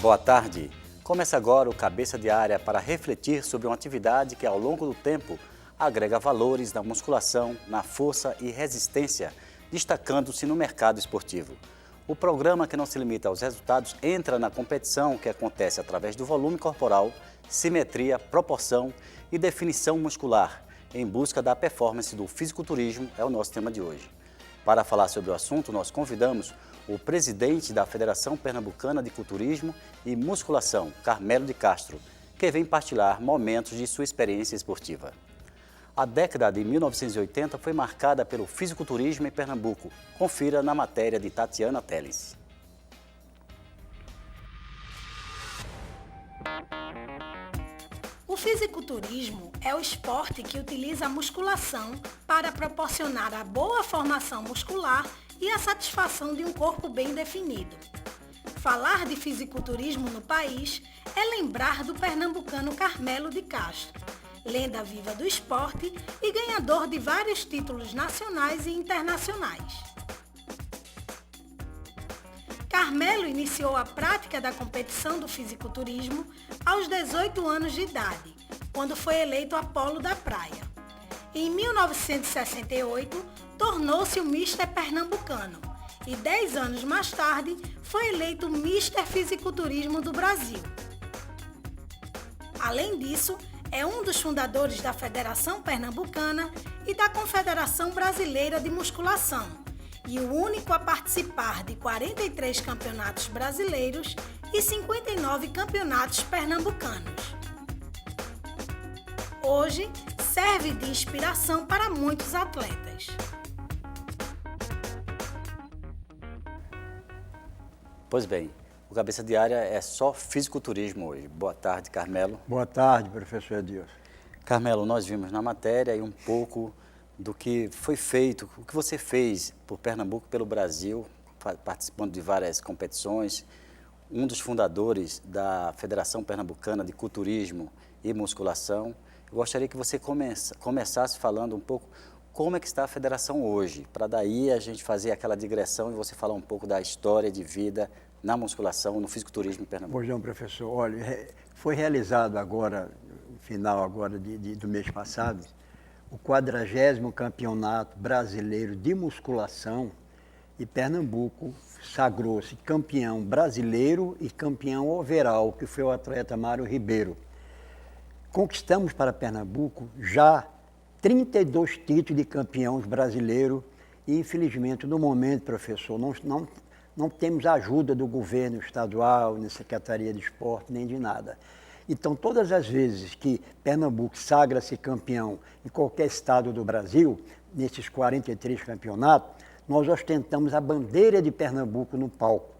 Boa tarde. Começa agora o Cabeça de Área para refletir sobre uma atividade que ao longo do tempo agrega valores na musculação, na força e resistência, destacando-se no mercado esportivo. O programa, que não se limita aos resultados, entra na competição que acontece através do volume corporal, simetria, proporção e definição muscular, em busca da performance do fisiculturismo, é o nosso tema de hoje. Para falar sobre o assunto, nós convidamos o presidente da Federação Pernambucana de Culturismo e Musculação, Carmelo de Castro, que vem partilhar momentos de sua experiência esportiva. A década de 1980 foi marcada pelo fisiculturismo em Pernambuco. Confira na matéria de Tatiana Teles. O fisiculturismo é o esporte que utiliza a musculação para proporcionar a boa formação muscular e a satisfação de um corpo bem definido. Falar de fisiculturismo no país é lembrar do pernambucano Carmelo de Castro, lenda viva do esporte e ganhador de vários títulos nacionais e internacionais. Carmelo iniciou a prática da competição do fisiculturismo aos 18 anos de idade, quando foi eleito Apolo da Praia. Em 1968, tornou-se o Mister Pernambucano e 10 anos mais tarde foi eleito Mister Fisiculturismo do Brasil. Além disso, é um dos fundadores da Federação Pernambucana e da Confederação Brasileira de Musculação e o único a participar de 43 campeonatos brasileiros e 59 campeonatos pernambucanos. Hoje, serve de inspiração para muitos atletas. Pois bem, o Cabeça de Área é só fisiculturismo hoje. Boa tarde, Carmelo. Boa tarde, professor Edilson. Carmelo, nós vimos na matéria aí um pouco do que foi feito, o que você fez por Pernambuco e pelo Brasil, participando de várias competições, um dos fundadores da Federação Pernambucana de Culturismo e Musculação. Eu gostaria que você começasse falando um pouco como é que está a federação hoje, para daí a gente fazer aquela digressão e você falar um pouco da história de vida na musculação, no fisiculturismo em Pernambuco. Pois não, professor. Olha, foi realizado agora, no final agora do mês passado, o 40º Campeonato Brasileiro de Musculação, e Pernambuco sagrou-se campeão brasileiro e campeão overall, que foi o atleta Mário Ribeiro. Conquistamos para Pernambuco já 32 títulos de campeões brasileiros e, infelizmente, no momento, professor, não temos ajuda do governo estadual, nem Secretaria de Esporte, nem de nada. Então, todas as vezes que Pernambuco sagra-se campeão em qualquer estado do Brasil, nesses 43 campeonatos, nós ostentamos a bandeira de Pernambuco no palco.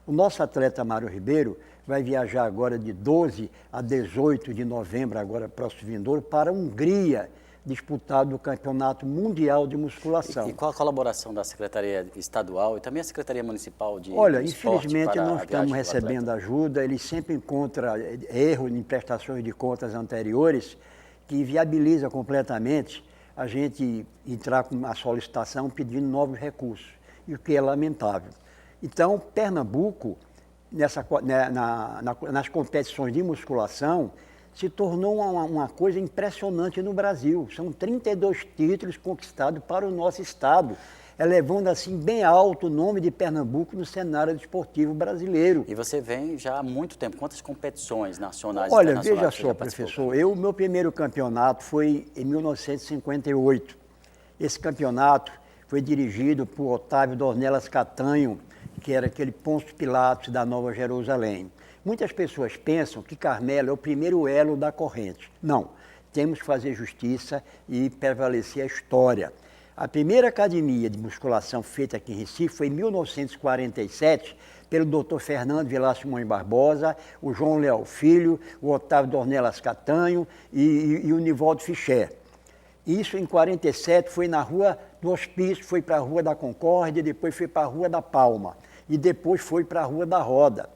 O nosso atleta Mário Ribeiro vai viajar agora de 12 a 18 de novembro, agora próximo vindouro, para a Hungria, disputado o Campeonato Mundial de Musculação. E qual a colaboração da Secretaria Estadual e também a Secretaria Municipal de Olha, Esporte infelizmente para não a estamos viagem do recebendo atleta? ajuda, eles sempre encontram erro em prestações de contas anteriores que viabiliza completamente a gente entrar com a solicitação pedindo novos recursos, e o que é lamentável. Então, Pernambuco, nas competições de musculação, se tornou uma coisa impressionante no Brasil. São 32 títulos conquistados para o nosso estado, elevando assim bem alto o nome de Pernambuco no cenário desportivo brasileiro. E você vem já há muito tempo. Quantas competições nacionais e Olha, internacionais veja você só, já participou? professor, meu primeiro campeonato foi em 1958. Esse campeonato foi dirigido por Otávio Dornelas Catanho, que era aquele Pôncio Pilatos da Nova Jerusalém. Muitas pessoas pensam que Carmelo é o primeiro elo da corrente. Não, temos que fazer justiça e prevalecer a história. A primeira academia de musculação feita aqui em Recife foi em 1947, pelo Dr. Fernando Vilar Simões Barbosa, o João Leal Filho, o Otávio Dornelas Catanho e o Nivaldo Ficher. Isso em 47 foi na Rua do Hospício, foi para a Rua da Concórdia, depois foi para a Rua da Palma e depois foi para a Rua da Roda.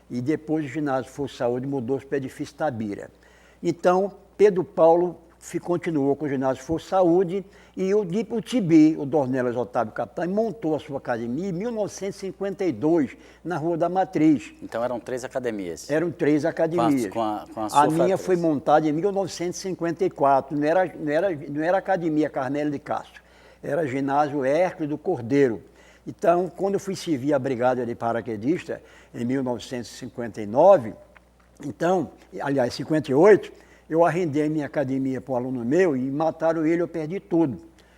E depois o ginásio Força Saúde mudou-se para o edifício Tabira. Então, Pedro Paulo continuou com o ginásio Força Saúde e o TIBI, o Dornelas Otávio Capitão, montou a sua academia em 1952, na Rua da Matriz. Então eram 3 academias. Eram 3 academias. Com a sua minha foi montada em 1954, não era Academia Carmelo de Castro, era ginásio Hércules do Cordeiro. Então, quando eu fui servir a Brigada de Paraquedista, em 1959, então, aliás, 58, eu arrendei minha academia para um aluno meu e mataram ele, eu perdi tudo.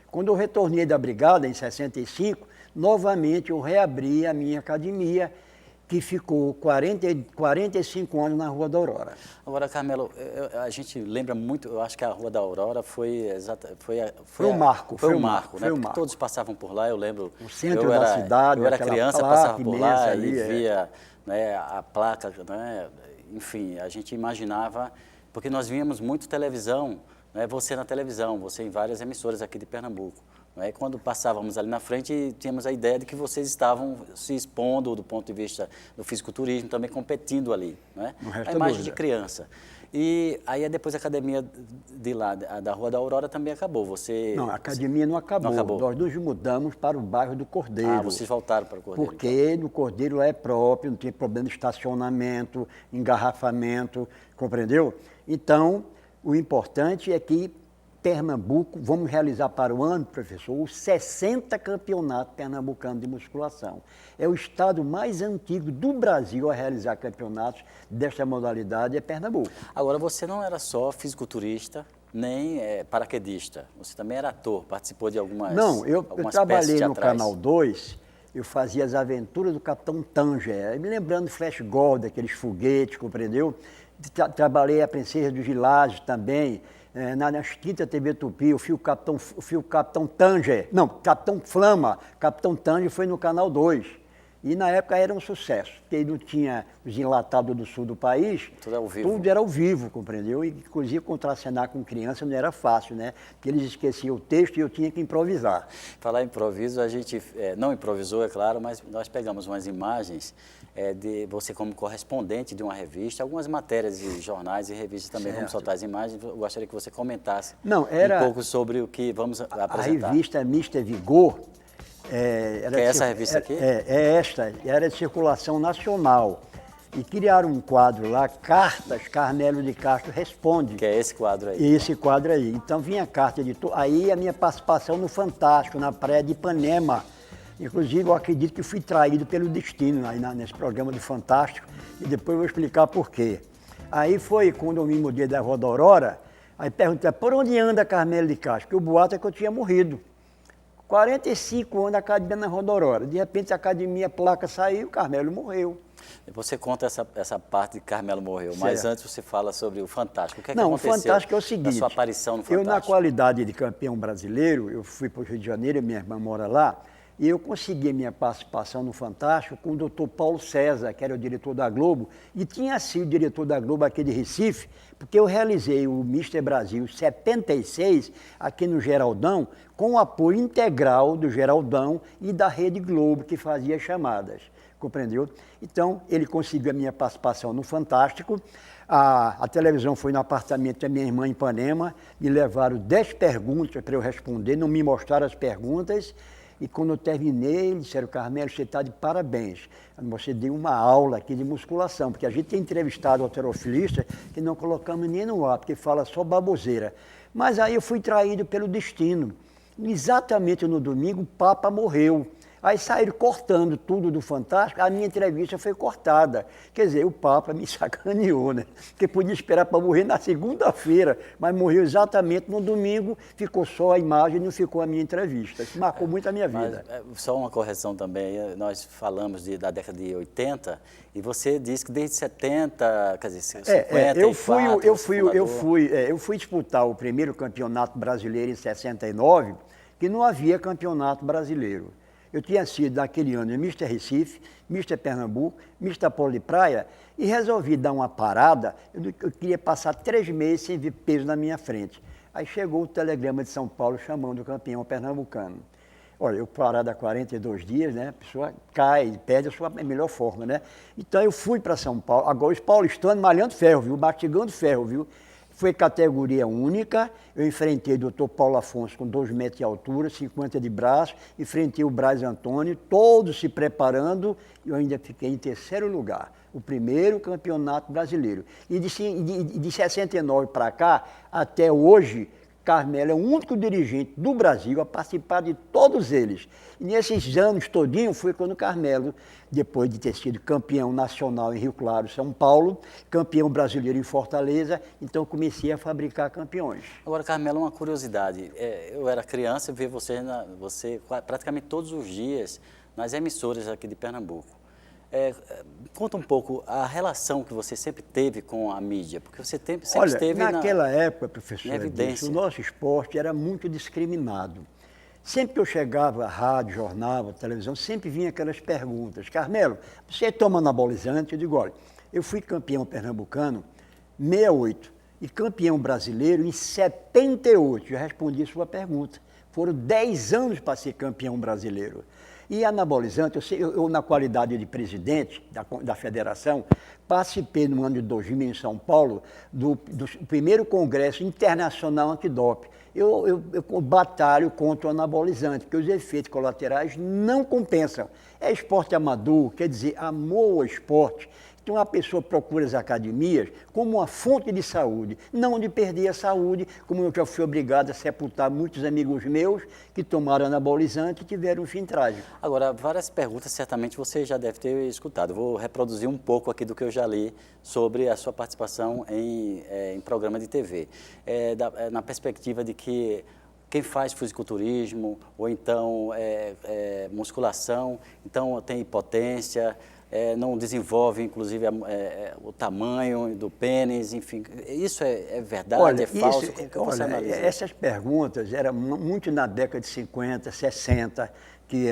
Quando eu retornei da Brigada, em 65, novamente eu reabri a minha academia, que ficou 45 anos na Rua da Aurora. Agora, Carmelo, a gente lembra muito, eu acho que a Rua da Aurora foi um marco. Foi um marco, né? Porque todos passavam por lá, eu lembro. O centro da cidade, eu era criança, passava por lá ali, e via, né, a placa, né? Enfim, a gente imaginava, porque nós víamos muito televisão, né? Você na televisão, você em várias emissoras aqui de Pernambuco. Né? Quando passávamos ali na frente, tínhamos a ideia de que vocês estavam se expondo do ponto de vista do fisiculturismo, também competindo ali, né? A imagem de criança. E aí depois a academia de lá, da Rua da Aurora, também acabou. Não, a academia não acabou. Nós nos mudamos para o bairro do Cordeiro. Ah, vocês voltaram para o Cordeiro. Porque no Cordeiro lá é próprio, não tem problema de estacionamento, engarrafamento, compreendeu? Então, o importante é que Pernambuco, vamos realizar para o ano, professor, os 60 campeonatos pernambucanos de musculação. É o estado mais antigo do Brasil a realizar campeonatos desta modalidade, é Pernambuco. Agora, você não era só fisiculturista, nem paraquedista, você também era ator, participou de algumas Não, eu trabalhei no teatrais. Canal 2, eu fazia as aventuras do Capitão Tanger, me lembrando do Flash Gordon, aqueles foguetes, compreendeu? Trabalhei a Princesa dos Gilágios também, na extinta TV Tupi, o Capitão Tanger, não, Capitão Flama, Capitão Tanger foi no Canal 2. E na época era um sucesso, porque não tinha os enlatados do sul do país, tudo era ao vivo, compreendeu? E inclusive contracenar com criança não era fácil, né? Porque eles esqueciam o texto e eu tinha que improvisar. Falar em improviso, a gente não improvisou, é claro, mas nós pegamos umas imagens de você como correspondente de uma revista, algumas matérias de jornais e revistas também, vamos soltar as imagens, eu gostaria que você comentasse um pouco sobre o que vamos apresentar. A revista Mister Vigor, essa revista aqui? Esta, era de circulação nacional. E criaram um quadro lá, Cartas, Carmelo de Castro Responde. Que é esse quadro aí. Esse quadro aí. Então vinha a carta de... Aí a minha participação no Fantástico, na praia de Ipanema. Inclusive, eu acredito que fui traído pelo destino aí nesse programa do Fantástico. E depois eu vou explicar por quê. Aí foi quando eu me mudei da Rua da Aurora. Aí perguntei, por onde anda Carmelo de Castro? Porque o boato é que eu tinha morrido. 45 anos a academia na Rua da Aurora. De repente a academia, a placa saiu, o Carmelo morreu. Você conta essa parte de Carmelo morreu, mas antes você fala sobre o Fantástico. O que é que Não, aconteceu? O Fantástico é o seguinte, a sua aparição no Fantástico. Eu, na qualidade de campeão brasileiro, eu fui para o Rio de Janeiro, minha irmã mora lá, e eu consegui minha participação no Fantástico com o doutor Paulo César, que era o diretor da Globo, e tinha sido diretor da Globo aqui de Recife, porque eu realizei o Mister Brasil 76 aqui no Geraldão, com o apoio integral do Geraldão e da Rede Globo, que fazia chamadas, compreendeu? Então, ele conseguiu a minha participação no Fantástico, a televisão foi no apartamento da minha irmã em Ipanema, me levaram 10 perguntas para eu responder, não me mostraram as perguntas, e quando eu terminei, eles disseram, Carmelo, você está de parabéns. Você deu uma aula aqui de musculação, porque a gente tem entrevistado halterofilista que não colocamos nem no ar, porque fala só baboseira. Mas aí eu fui traído pelo destino. Exatamente no domingo, o Papa morreu. Aí saíram cortando tudo do Fantástico, a minha entrevista foi cortada. Quer dizer, o Papa me sacaneou, né? Porque podia esperar para morrer na segunda-feira, mas morreu exatamente no domingo, ficou só a imagem, não ficou a minha entrevista. Isso marcou muito a minha vida. Mas, só uma correção também, nós falamos da década de 80, e você disse que desde 70, quer dizer, 50, eu fui disputar o primeiro campeonato brasileiro em 69, que não havia campeonato brasileiro. Eu tinha sido, naquele ano, Mister Recife, Mister Pernambuco, Mister Polo de Praia, e resolvi dar uma parada. Eu queria passar 3 meses sem ver peso na minha frente. Aí chegou o telegrama de São Paulo chamando o campeão pernambucano. Olha, eu parado há 42 dias, né? A pessoa cai, perde a sua melhor forma, né? Então eu fui para São Paulo, agora os paulistanos malhando ferro, viu? Mastigando ferro, viu? Foi categoria única, eu enfrentei o doutor Paulo Afonso com 2 metros de altura, 50 de braço, enfrentei o Braz Antônio, todos se preparando, e eu ainda fiquei em 3º lugar, o primeiro campeonato brasileiro. E de 69 para cá, até hoje, Carmelo é o único dirigente do Brasil a participar de todos eles. E nesses anos todinhos foi quando Carmelo, depois de ter sido campeão nacional em Rio Claro, São Paulo, campeão brasileiro em Fortaleza, então comecei a fabricar campeões. Agora, Carmelo, uma curiosidade. Eu era criança e via você praticamente todos os dias nas emissoras aqui de Pernambuco. Conta um pouco a relação que você sempre teve com a mídia, porque você sempre esteve naquela época, professor, evidência. O nosso esporte era muito discriminado. Sempre que eu chegava à rádio, jornal, televisão, sempre vinha aquelas perguntas. Carmelo, você toma anabolizante? Eu digo, olha, eu fui campeão pernambucano em 68 e campeão brasileiro em 78. Já respondi a sua pergunta. Foram 10 anos para ser campeão brasileiro. E anabolizante, eu na qualidade de presidente da federação, participei no ano de 2000 em São Paulo do primeiro Congresso Internacional Antidoping. Eu batalho contra o anabolizante, porque os efeitos colaterais não compensam. É esporte amador, quer dizer, amor ao esporte. Então a pessoa procura as academias como uma fonte de saúde, não de perder a saúde, como eu já fui obrigado a sepultar muitos amigos meus que tomaram anabolizante e tiveram um fim trágico. Agora, várias perguntas certamente você já deve ter escutado. Vou reproduzir um pouco aqui do que eu já li sobre a sua participação em programa de TV. Na perspectiva de que quem faz fisiculturismo ou então musculação, então tem impotência, não desenvolve, inclusive, o tamanho do pênis, enfim. Isso é verdade, olha, é falso? Como que você analisa? Essas perguntas eram muito na década de 50, 60, que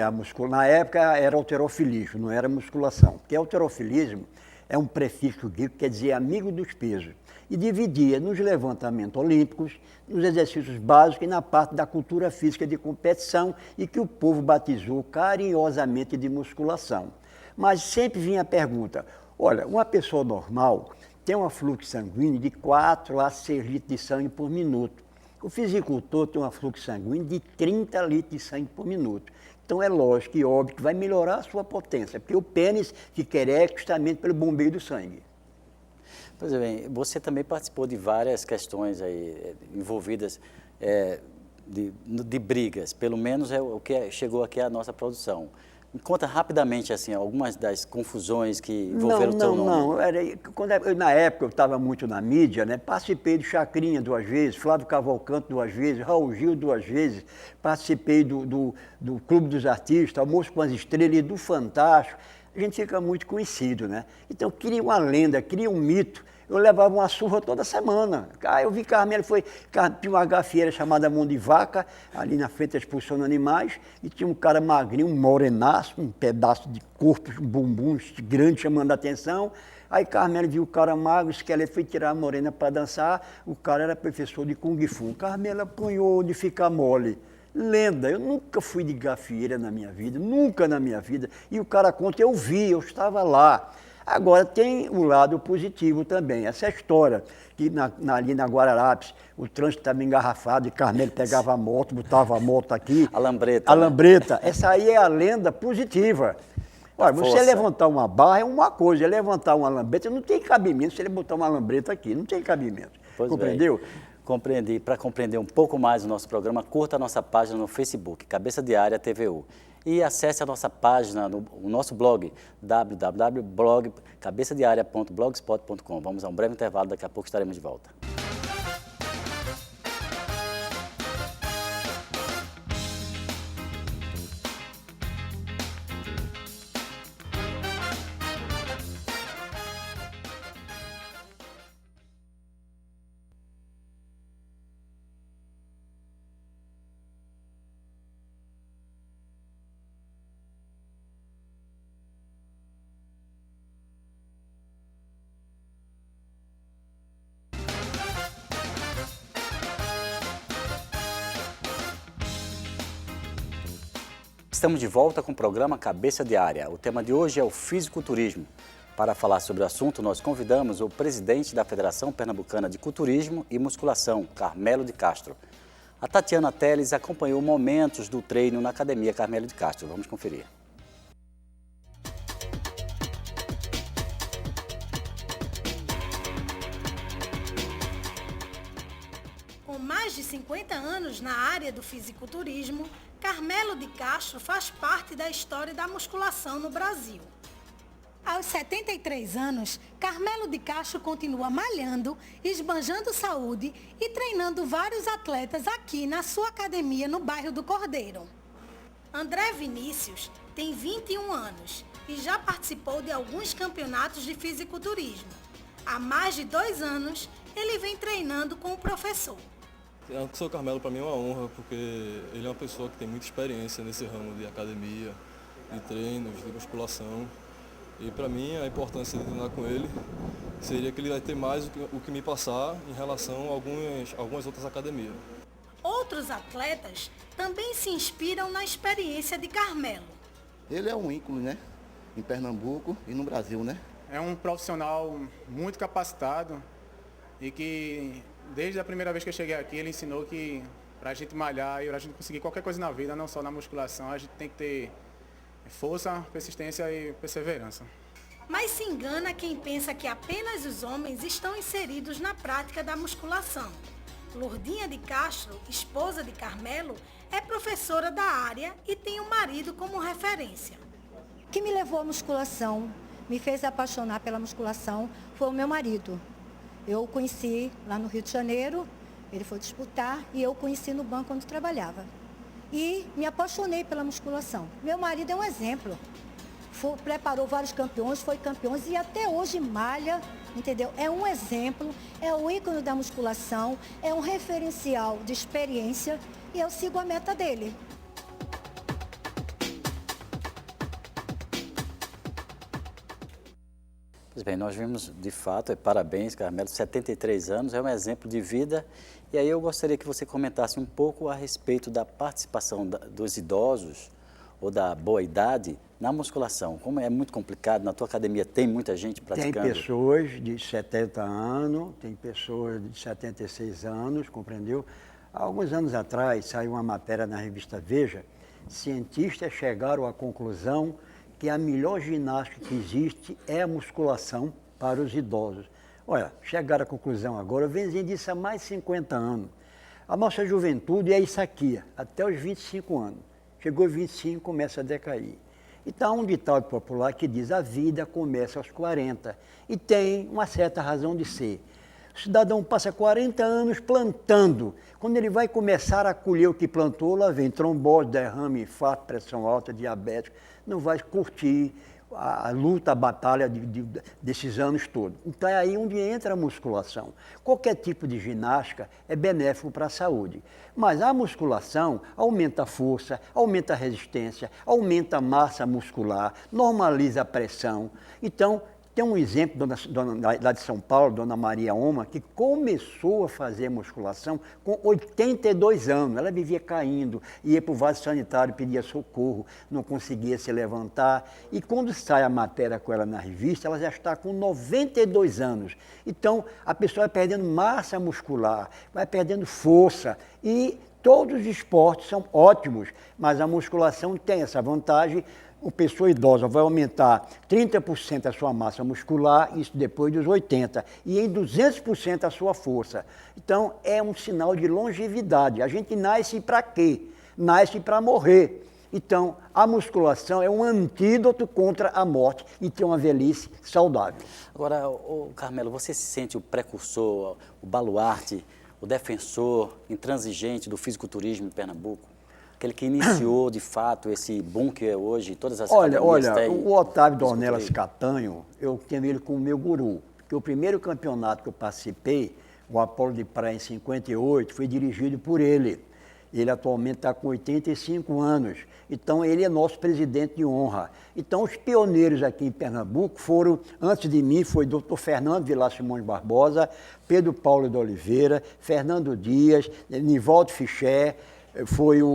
na época era halterofilismo, não era musculação. Porque halterofilismo é um prefixo grego que quer dizer amigo dos pesos. E dividia nos levantamentos olímpicos, nos exercícios básicos e na parte da cultura física de competição e que o povo batizou carinhosamente de musculação. Mas sempre vinha a pergunta, olha, uma pessoa normal tem um fluxo sanguíneo de 4 a 6 litros de sangue por minuto. O fisicultor tem um fluxo sanguíneo de 30 litros de sangue por minuto. Então é lógico e óbvio que vai melhorar a sua potência, porque o pênis fica ereto justamente pelo bombeio do sangue. Pois bem, você também participou de várias questões aí, envolvidas de brigas, pelo menos é o que chegou aqui à nossa produção. Me conta rapidamente assim, algumas das confusões que envolveram o teu nome. Na época eu estava muito na mídia, né? Participei do Chacrinha 2 vezes, Flávio Cavalcante 2 vezes, Raul Gil 2 vezes, participei do Clube dos Artistas, Almoço com as Estrelas e do Fantástico. A gente fica muito conhecido, né? Então cria uma lenda, cria um mito. Eu levava uma surra toda semana. Eu vi Carmelo, tinha uma gafieira chamada Mão de Vaca, ali na frente da exposição de animais, e tinha um cara magrinho, um morenaço, um pedaço de corpo, um bumbum grande chamando a atenção. Aí Carmelo viu o cara magro, o esqueleto foi tirar a morena para dançar, o cara era professor de Kung Fu. Carmelo apanhou de ficar mole. Lenda, eu nunca fui de gafieira na minha vida, nunca na minha vida. E o cara conta, eu vi, eu estava lá. Agora, tem um lado positivo também. Essa história, que ali na Guararapes, o trânsito estava engarrafado e Carmelo pegava a moto, botava a moto aqui. A lambreta. A lambreta. Essa aí é a lenda positiva. Olha, você levantar uma barra é uma coisa, levantar uma lambreta não tem cabimento se ele botar uma lambreta aqui, não tem cabimento. Pois compreendeu? Bem. Compreendi. Para compreender um pouco mais o nosso programa, curta a nossa página no Facebook, Cabeça de Área TVU. E acesse a nossa página, o nosso blog, www.cabeçadearea.blogspot.com. Vamos a um breve intervalo, daqui a pouco estaremos de volta. Estamos de volta com o programa Cabeça de Área. O tema de hoje é o fisiculturismo. Para falar sobre o assunto, nós convidamos o presidente da Federação Pernambucana de Culturismo e Musculação, Carmelo de Castro. A Tatiana Teles acompanhou momentos do treino na Academia Carmelo de Castro. Vamos conferir. Com mais de 50 anos na área do fisiculturismo, Carmelo de Castro faz parte da história da musculação no Brasil. Aos 73 anos, Carmelo de Castro continua malhando, esbanjando saúde e treinando vários atletas aqui na sua academia no bairro do Cordeiro. André Vinícius tem 21 anos e já participou de alguns campeonatos de fisiculturismo. Há mais de 2 anos, ele vem treinando com o professor. O professor Carmelo para mim é uma honra, porque ele é uma pessoa que tem muita experiência nesse ramo de academia, de treinos, de musculação. E para mim a importância de treinar com ele seria que ele vai ter mais o que me passar em relação a algumas outras academias. Outros atletas também se inspiram na experiência de Carmelo. Ele é um ícone, né? Em Pernambuco e no Brasil, né? É um profissional muito capacitado e que desde a primeira vez que eu cheguei aqui ele ensinou que para a gente malhar e para a gente conseguir qualquer coisa na vida, não só na musculação, a gente tem que ter força, persistência e perseverança. Mas se engana quem pensa que apenas os homens estão inseridos na prática da musculação. Lourdinha de Castro, esposa de Carmelo, é professora da área e tem um marido como referência. O que me levou à musculação, me fez apaixonar pela musculação, foi o meu marido. Eu o conheci lá no Rio de Janeiro, ele foi disputar e eu o conheci no banco onde trabalhava. E me apaixonei pela musculação. Meu marido é um exemplo. Preparou vários campeões, foi campeão e até hoje malha, entendeu? É um exemplo, é o ícone da musculação, é um referencial de experiência e eu sigo a meta dele. Pois bem, nós vimos de fato, parabéns Carmelo, 73 anos, é um exemplo de vida. E aí eu gostaria que você comentasse um pouco a respeito da participação dos idosos ou da boa idade na musculação. Como é muito complicado, na tua academia tem muita gente praticando? Tem pessoas de 70 anos, tem pessoas de 76 anos, compreendeu? Há alguns anos atrás saiu uma matéria na revista Veja, cientistas chegaram à conclusão que a melhor ginástica que existe é a musculação para os idosos. Olha, chegaram à conclusão agora, eu venho dizendo isso há mais de 50 anos. A nossa juventude é isso aqui, até os 25 anos. Chegou aos 25, começa a decair. Então, há um ditado popular que diz, a vida começa aos 40. E tem uma certa razão de ser. O cidadão passa 40 anos plantando. Quando ele vai começar a colher o que plantou, lá vem trombose, derrame, infarto, pressão alta, diabetes. Não vai curtir a luta, a batalha desses anos todos. Então é aí onde entra a musculação. Qualquer tipo de ginástica é benéfico para a saúde. Mas a musculação aumenta a força, aumenta a resistência, aumenta a massa muscular, normaliza a pressão. Então, tem um exemplo lá de São Paulo, Dona Maria Oma, que começou a fazer musculação com 82 anos. Ela vivia caindo, ia para o vaso sanitário, pedia socorro, não conseguia se levantar. E quando sai a matéria com ela na revista, ela já está com 92 anos. Então, a pessoa vai perdendo massa muscular, vai perdendo força. E todos os esportes são ótimos, mas a musculação tem essa vantagem. Uma pessoa idosa vai aumentar 30% a sua massa muscular, isso depois dos 80, e em 200% a sua força. Então, é um sinal de longevidade. A gente nasce para quê? Nasce para morrer. Então, a musculação é um antídoto contra a morte e ter uma velhice saudável. Agora, Carmelo, você se sente o precursor, o baluarte, o defensor intransigente do fisiculturismo em Pernambuco? Aquele que iniciou, de fato, esse boom que é hoje, todas as academias têm. O Otávio Dornelas Catanho, eu tenho ele como meu guru, porque o primeiro campeonato que eu participei, o Apolo de Praia em 58, foi dirigido por ele. Ele atualmente está com 85 anos, então ele é nosso presidente de honra. Então os pioneiros aqui em Pernambuco foram, antes de mim, foi Dr. Fernando Vilar Simões Barbosa, Pedro Paulo de Oliveira, Fernando Dias, Nivaldo Fiché,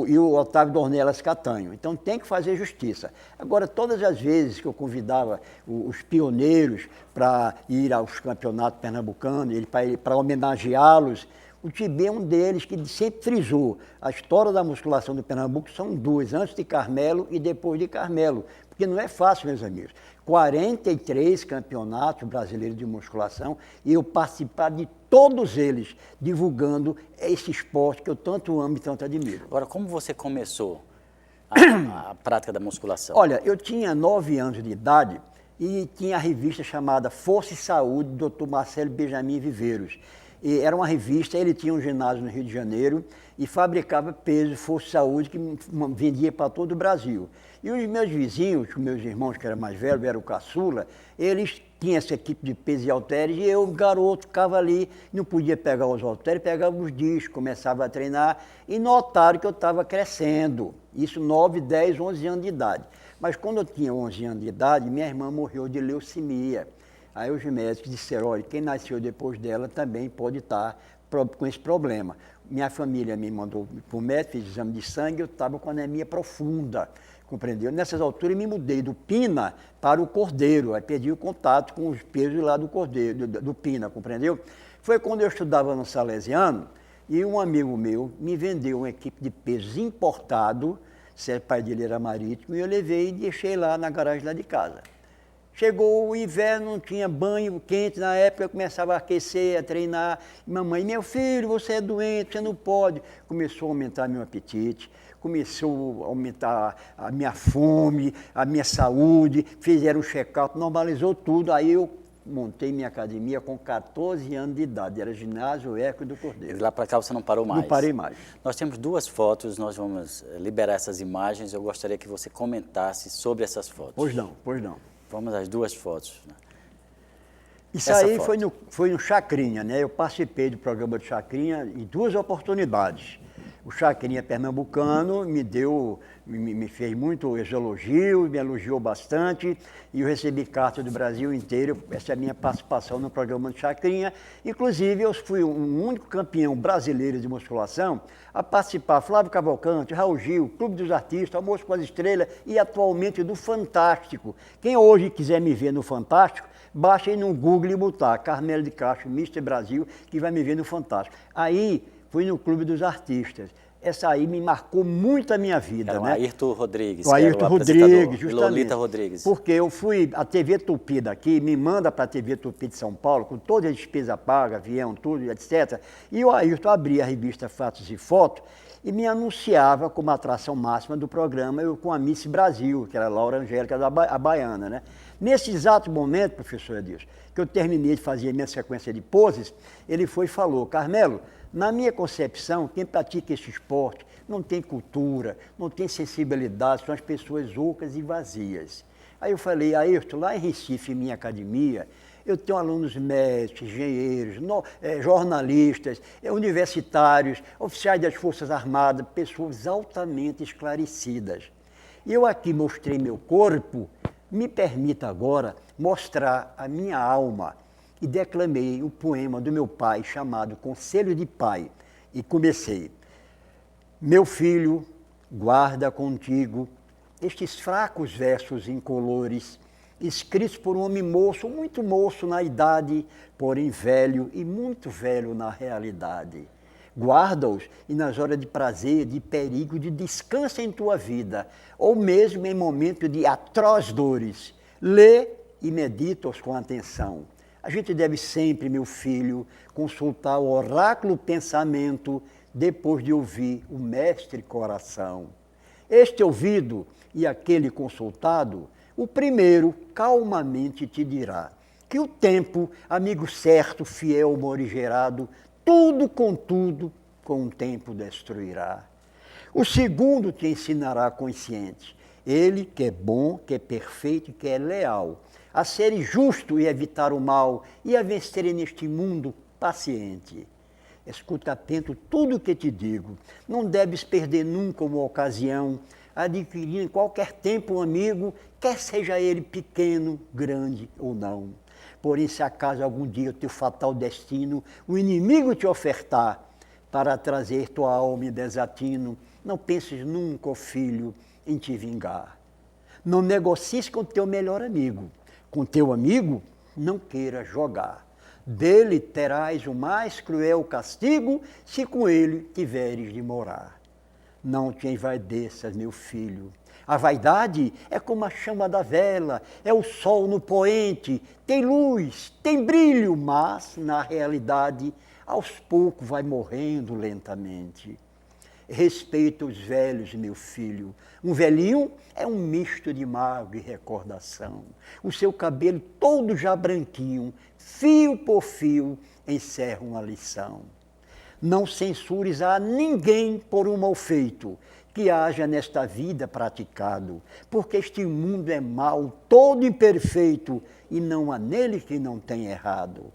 e o Otávio Dornelas Catanho. Então tem que fazer justiça. Agora, todas as vezes que eu convidava os pioneiros para ir aos campeonatos pernambucanos, para homenageá-los, o Tibê é um deles que sempre frisou. A história da musculação do Pernambuco são duas, antes de Carmelo e depois de Carmelo. Porque não é fácil, meus amigos. 43 campeonatos brasileiros de musculação e eu participar de todos eles, divulgando esse esporte que eu tanto amo e tanto admiro. Agora, como você começou a prática da musculação? Olha, eu tinha 9 anos de idade e tinha a revista chamada Força e Saúde, do Dr. Marcelo Benjamin Viveiros. E era uma revista, ele tinha um ginásio no Rio de Janeiro e fabricava peso, Força e Saúde, que vendia para todo o Brasil. E os meus vizinhos, os meus irmãos que eram mais velhos, eram o caçula, eles tinham essa equipe de peso e halteres e eu, garoto, ficava ali, não podia pegar os halteres, pegava os discos, começava a treinar e notaram que eu estava crescendo. Isso 9, 10, 11 anos de idade. Mas quando eu tinha 11 anos de idade, minha irmã morreu de leucemia. Aí os médicos disseram, olha, quem nasceu depois dela também pode estar com esse problema. Minha família me mandou para o médico, fiz exame de sangue, eu estava com anemia profunda, compreendeu? Nessas alturas eu me mudei do Pina para o Cordeiro, aí perdi o contato com os pesos lá do Cordeiro, do Pina, compreendeu? Foi quando eu estudava no Salesiano e um amigo meu me vendeu uma equipe de pesos importado, o pai dele era marítimo, e eu levei e deixei lá na garagem lá de casa. Chegou o inverno, não tinha banho quente na época, eu começava a aquecer, a treinar. E mamãe, meu filho, você é doente, você não pode. Começou a aumentar meu apetite, começou a aumentar a minha fome, a minha saúde, fizeram um check-up, normalizou tudo. Aí eu montei minha academia com 14 anos de idade, era ginásio Hércules do Cordeiro. E de lá para cá você não parou mais? Não parei mais. Nós temos 2 fotos, nós vamos liberar essas imagens, eu gostaria que você comentasse sobre essas fotos. Pois não, pois não. Vamos às 2 fotos. Isso Essa aí foto. foi no Chacrinha, né? Eu participei do programa do Chacrinha em 2 oportunidades. O Chacrinha pernambucano me fez muitos elogios, me elogiou bastante e eu recebi cartas do Brasil inteiro, essa é a minha participação no programa do Chacrinha. Inclusive, eu fui o único campeão brasileiro de musculação a participar, Flávio Cavalcante, Raul Gil, Clube dos Artistas, Almoço com as Estrelas e atualmente do Fantástico. Quem hoje quiser me ver no Fantástico, baixa aí no Google e botar Carmelo de Castro, Mister Brasil, que vai me ver no Fantástico. Aí, fui no Clube dos Artistas. Essa aí me marcou muito a minha vida, Era o né? Ayrton Rodrigues. O Ayrton Rodrigues, justamente. Lolita Rodrigues. Porque eu fui, a TV Tupi daqui, me manda para a TV Tupi de São Paulo, com toda a despesa paga, avião, tudo, etc. E o Ayrton abria a revista Fatos e Fotos e me anunciava como atração máxima do programa, eu com a Miss Brasil, que era a Laura Angélica, a baiana, né? Nesse exato momento, professor Edilson, que eu terminei de fazer a minha sequência de poses, ele foi e falou, Carmelo, na minha concepção, quem pratica esse esporte não tem cultura, não tem sensibilidade, são as pessoas ocas e vazias. Aí eu falei, Ayrton, lá em Recife, em minha academia, eu tenho alunos médicos, engenheiros, jornalistas, universitários, oficiais das Forças Armadas, pessoas altamente esclarecidas. E eu aqui mostrei meu corpo, me permita agora mostrar a minha alma. E declamei o poema do meu pai, chamado Conselho de Pai. E comecei. Meu filho, guarda contigo estes fracos versos incolores, escritos por um homem moço, muito moço na idade, porém velho e muito velho na realidade. Guarda-os e nas horas de prazer, de perigo, de descanso em tua vida, ou mesmo em momento de atroz dores. Lê e medita-os com atenção. A gente deve sempre, meu filho, consultar o oráculo pensamento depois de ouvir o mestre coração. Este ouvido e aquele consultado, o primeiro calmamente te dirá que o tempo, amigo certo, fiel, morigerado, tudo com o tempo destruirá. O segundo te ensinará consciente, ele que é bom, que é perfeito e que é leal, a ser justo e evitar o mal, e a vencer neste mundo paciente. Escuta atento tudo o que te digo, não deves perder nunca uma ocasião, adquirir em qualquer tempo um amigo, quer seja ele pequeno, grande ou não. Porém, se acaso algum dia o teu fatal destino, o inimigo te ofertar, para trazer tua alma em desatino, Não penses nunca, ó filho, em te vingar. Não negocies com teu melhor amigo. Com teu amigo, não queiras jogar. Dele terás o mais cruel castigo, se com ele tiveres de morar. Não te envaideças, meu filho. A vaidade é como a chama da vela, é o sol no poente, tem luz, tem brilho, mas, na realidade, aos poucos vai morrendo lentamente. Respeita os velhos, meu filho. Um velhinho é um misto de mágoa e recordação. O seu cabelo todo já branquinho, fio por fio, encerra uma lição. Não censures a ninguém por um mal feito que haja nesta vida praticado, porque este mundo é mau, todo imperfeito, e não há nele que não tem errado.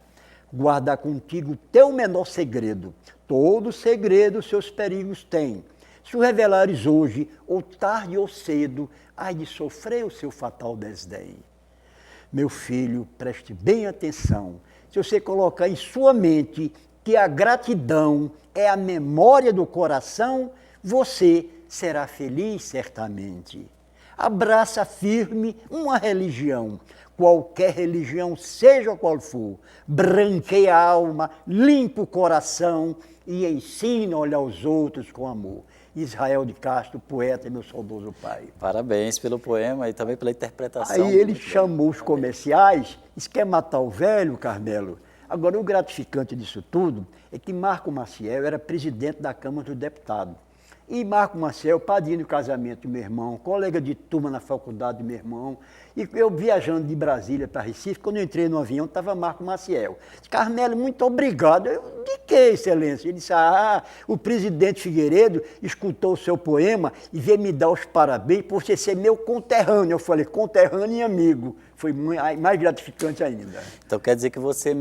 Guarda contigo teu menor segredo, todo segredo seus perigos tem. Se o revelares hoje, ou tarde ou cedo, hás de sofrer o seu fatal desdém. Meu filho, preste bem atenção. Se você colocar em sua mente que a gratidão é a memória do coração, você será feliz certamente. Abraça firme uma religião, qualquer religião, seja qual for, branqueia a alma, limpa o coração e ensina a olhar os outros com amor. Israel de Castro, poeta e meu saudoso pai. Parabéns pelo poema e também pela interpretação. Aí ele chamou os comerciais, disse: quer matar o velho, Carmelo? Agora, o gratificante disso tudo é que Marco Maciel era presidente da Câmara dos Deputados. E Marco Maciel, padrinho do casamento do meu irmão, colega de turma na faculdade do meu irmão. E eu viajando de Brasília para Recife, quando eu entrei no avião, estava Marco Maciel. Disse: Carmelo, muito obrigado. Eu: de que, excelência? Ele disse: o presidente Figueiredo escutou o seu poema e veio me dar os parabéns por você ser meu conterrâneo. Eu falei: conterrâneo e amigo. Foi mais gratificante ainda. Então quer dizer que você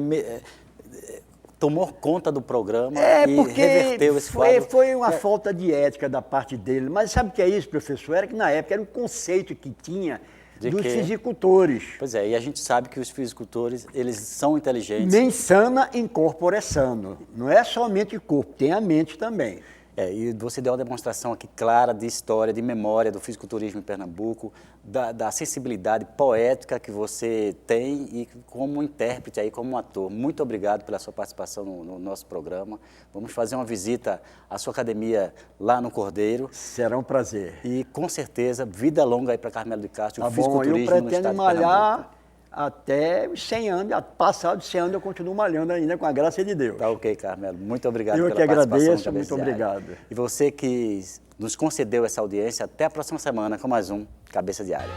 tomou conta do programa e porque reverteu esse quadro. Foi uma falta de ética da parte dele. Mas sabe o que é isso, professor? Era que na época era um conceito que tinha dos fisicultores. Pois é, e a gente sabe que os fisicultores, eles são inteligentes. Nem sana in corpore sano. Não é somente o corpo, tem a mente também. E você deu uma demonstração aqui clara de história, de memória do fisiculturismo em Pernambuco, da sensibilidade poética que você tem e como intérprete, aí, como ator. Muito obrigado pela sua participação no nosso programa. Vamos fazer uma visita à sua academia lá no Cordeiro. Será um prazer. E com certeza, vida longa aí para Carmelo de Castro, tá o fisiculturismo bom, eu no pretendo estado de Pernambuco. malhar até os 100 anos, passados os 100 anos eu continuo malhando ainda, com a graça de Deus. Tá ok, Carmelo. Muito obrigado pela participação. Eu que agradeço, muito obrigado. E você que nos concedeu essa audiência, até a próxima semana com mais um Cabeça de Área.